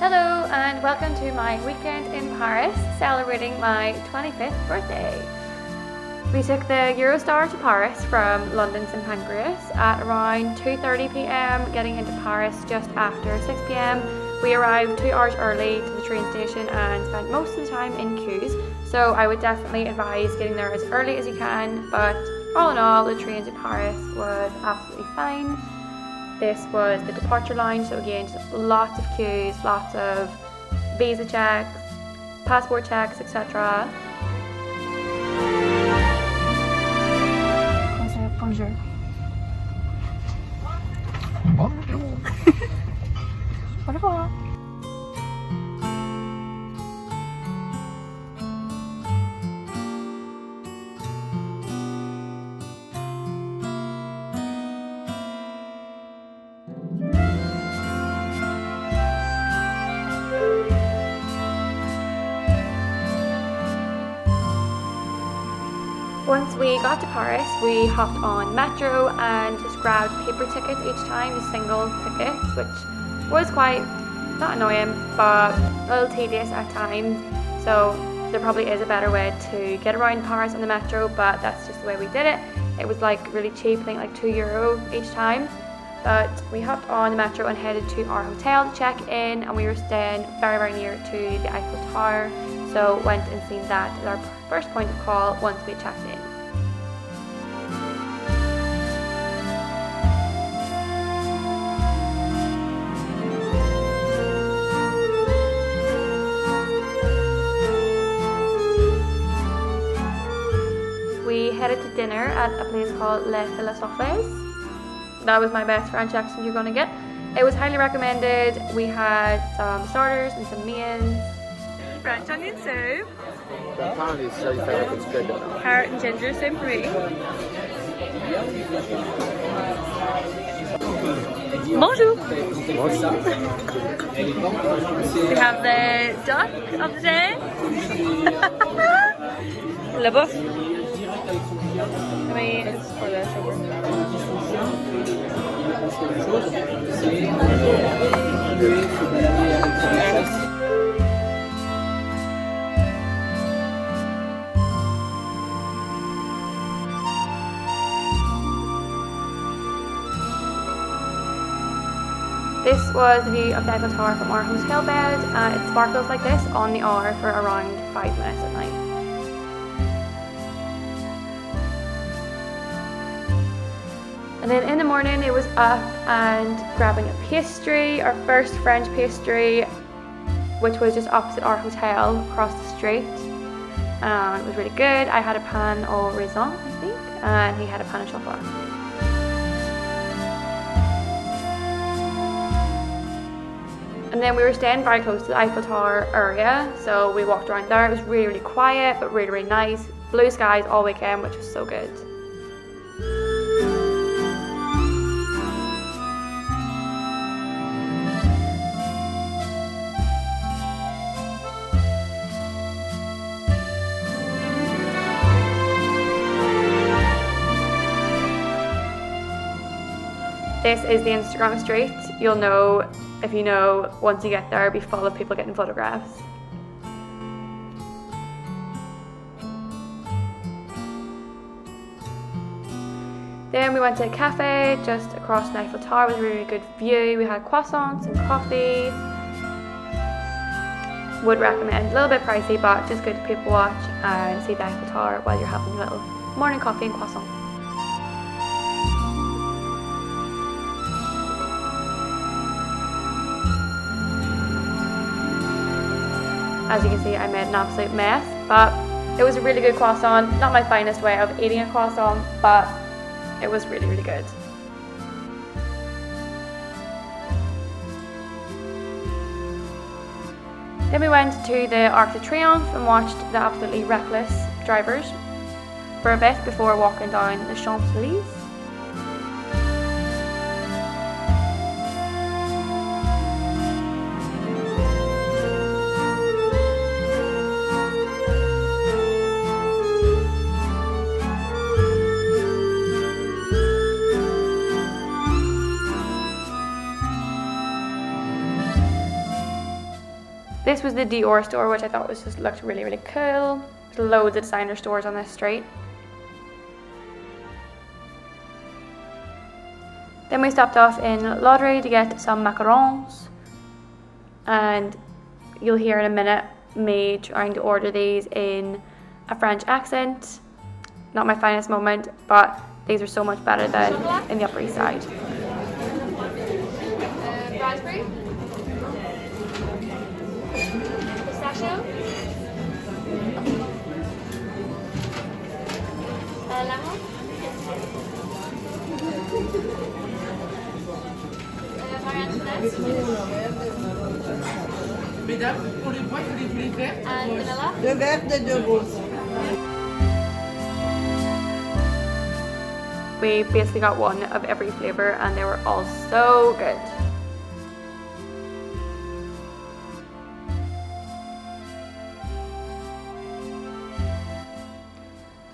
Hello and welcome to my weekend in Paris, celebrating my 25th birthday. We took the Eurostar to Paris from London St Pancras at around 2:30 p.m, getting into Paris just after 6 p.m. We arrived 2 hours early to the train station and spent most of the time in queues, so I would definitely advise getting there as early as you can, but all in all, the train to Paris was absolutely fine. This was the departure line, so again, just lots of queues, lots of visa checks, passport checks, etc. Bonjour. Bonjour. Au revoir. Once we got to Paris, we hopped on metro and just grabbed paper tickets each time, just single tickets, which was quite, not annoying, but a little tedious at times. So there probably is a better way to get around Paris on the metro, but that's just the way we did it. It was like really cheap, I think like €2 each time. But we hopped on the metro and headed to our hotel to check in, and we were staying very, very near to the Eiffel Tower. So went and seen that as our first point of call once we checked in. We headed to dinner at a place called Les Philosophes. That was my best French accent you're gonna get. It was highly recommended. We had some starters and some mains. French onion soup. Apparently, so you feel like it's good. Carrot and ginger soup for me. Bonjour. We have the duck of the day. Le boeuf. I mean, it's for the This was the view of the Eiffel Tower from our hotel bed. It sparkles like this on the hour for around 5 minutes at night. And then in the morning it was up and grabbing a pastry, our first French pastry, which was just opposite our hotel across the street. It was really good. I had a pain au raisin, I think, and he had a pain au chocolat. And then we were staying very close to the Eiffel Tower area, so we walked around there. It was really, really quiet, but really, really nice. Blue skies all weekend, which was so good. This is the Instagram street. You'll know, if you know, once you get there, it'll be full of people getting photographs. Then we went to a cafe just across the Eiffel Tower with a really good view. We had croissants and coffee. Would recommend. A little bit pricey, but just good to people watch and see the Eiffel Tower while you're having a little morning coffee and croissant. As you can see, I made an absolute mess, but it was a really good croissant. Not my finest way of eating a croissant, but it was really, really good. Then we went to the Arc de Triomphe and watched the absolutely reckless drivers for a bit before walking down the Champs-Élysées. This was the Dior store, which I thought was just looked really, really cool. There's loads of designer stores on this street. Then we stopped off in Laudry to get some macarons, and you'll hear in a minute me trying to order these in a French accent. Not my finest moment, but these are so much better than in the Upper East Side. Raspberry, pistachio, lemon, and vanilla. Deux verres de deux roses. We basically got one of every flavour and they were all so good.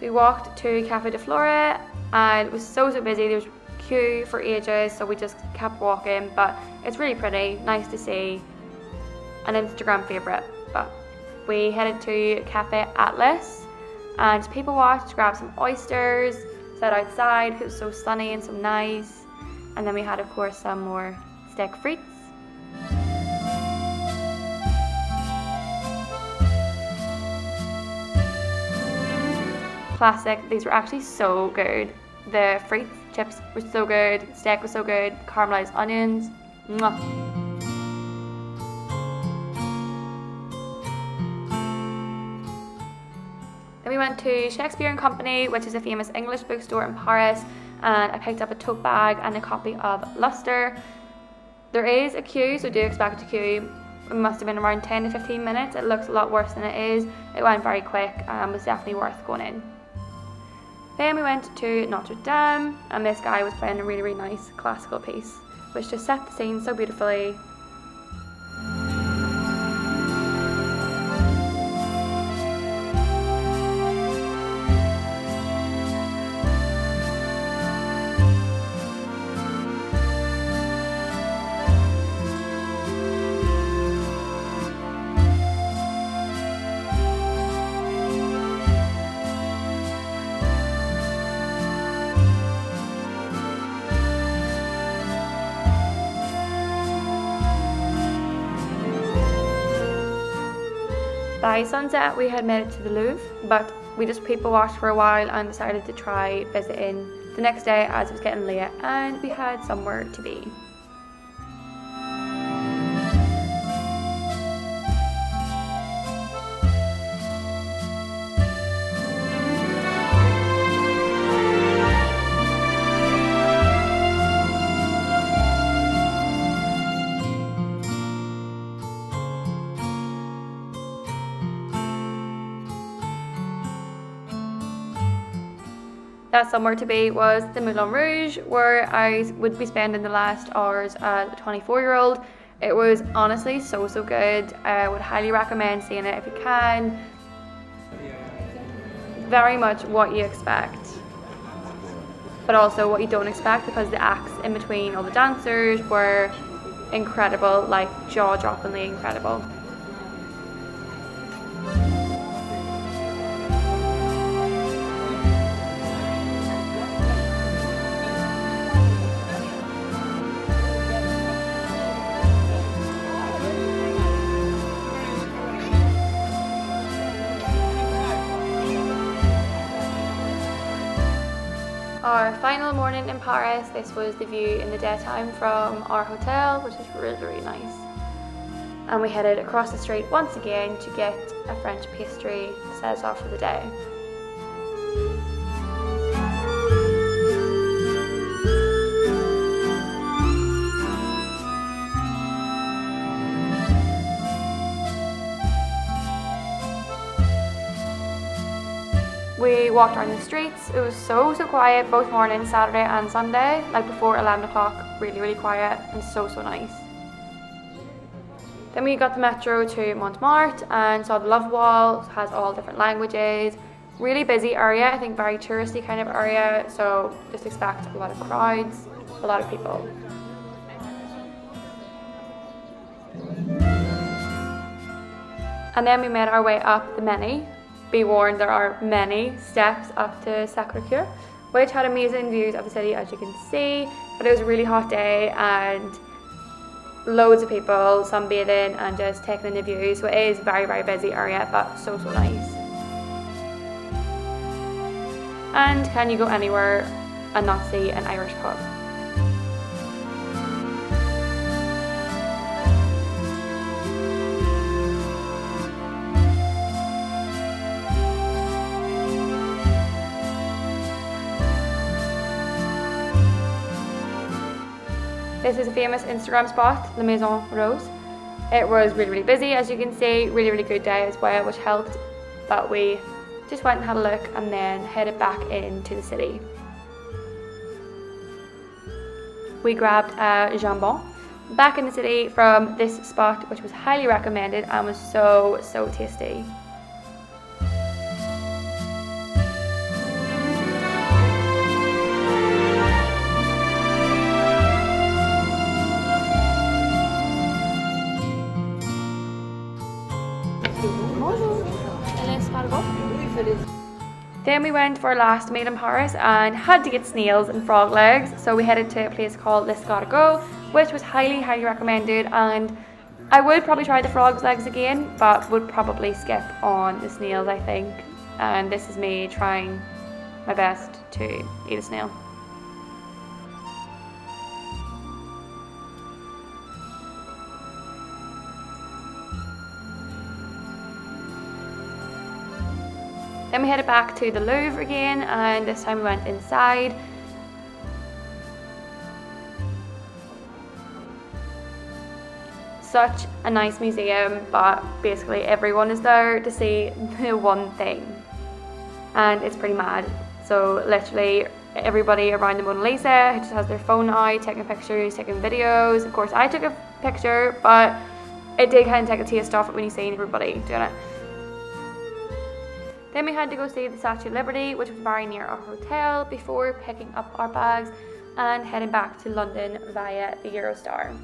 We walked to Cafe de Flora and it was so busy. There was a queue for ages, so we just kept walking, but it's really pretty, nice to see, an Instagram favourite. But we headed to Cafe Atlas and just people watched, grabbed some oysters, sat outside because it was so sunny and so nice, and then we had of course some more steak frites. Classic. These were actually so good. The frites, chips were so good, steak was so good, caramelized onions. Mwah. Then we went to Shakespeare and Company, which is a famous English bookstore in Paris, and I picked up a tote bag and a copy of Luster. There is a queue, so do expect a queue. It must have been around 10 to 15 minutes. It looks a lot worse than it is. It went very quick and was definitely worth going in. Then we went to Notre Dame, and this guy was playing a really, really nice classical piece, which just set the scene so beautifully. By sunset we had made it to the Louvre, but we just people watched for a while and decided to try visiting the next day as it was getting late and we had somewhere to be. That somewhere to be was the Moulin Rouge, where I would be spending the last hours as a 24-year-old. It was honestly so good. I would highly recommend seeing it if you can. Very much what you expect, but also what you don't expect, because the acts in between all the dancers were incredible, like jaw-droppingly incredible. Our final morning in Paris, this was the view in the daytime from our hotel, which is really, really nice. And we headed across the street once again to get a French pastry to set us off for the day. We walked around the streets. It was so quiet both mornings, Saturday and Sunday, like before 11 o'clock, really quiet and so nice. Then we got the metro to Montmarte and saw the Love Wall. It has all different languages. Really busy area, I think very touristy kind of area, so just expect a lot of crowds, a lot of people. And then we made our way up the many. Be warned, there are many steps up to Sacré-Cœur, which had amazing views of the city, as you can see. But it was a really hot day and loads of people sunbathing and just taking in the views. So it is a very, very busy area, but so nice. And can you go anywhere and not see an Irish pub? This is a famous Instagram spot, La Maison Rouge. It was really busy, as you can see, really good day as well, which helped. But we just went and had a look and then headed back into the city. We grabbed a jambon back in the city from this spot, which was highly recommended and was so tasty. Then we went for our last meal in Paris and had to get snails and frog legs, so we headed to a place called L'Escargot, which was highly recommended, and I would probably try the frog's legs again, but would probably skip on the snails, I think. And this is me trying my best to eat a snail. Then we headed back to the Louvre again, and this time we went inside. Such a nice museum, but basically everyone is there to see the one thing. And it's pretty mad. So literally everybody around the Mona Lisa who just has their phone out, taking pictures, taking videos. Of course I took a picture, but it did kind of take a taste off it when you see everybody doing it. Then we had to go see the Statue of Liberty, which was very near our hotel, before picking up our bags and heading back to London via the Eurostar.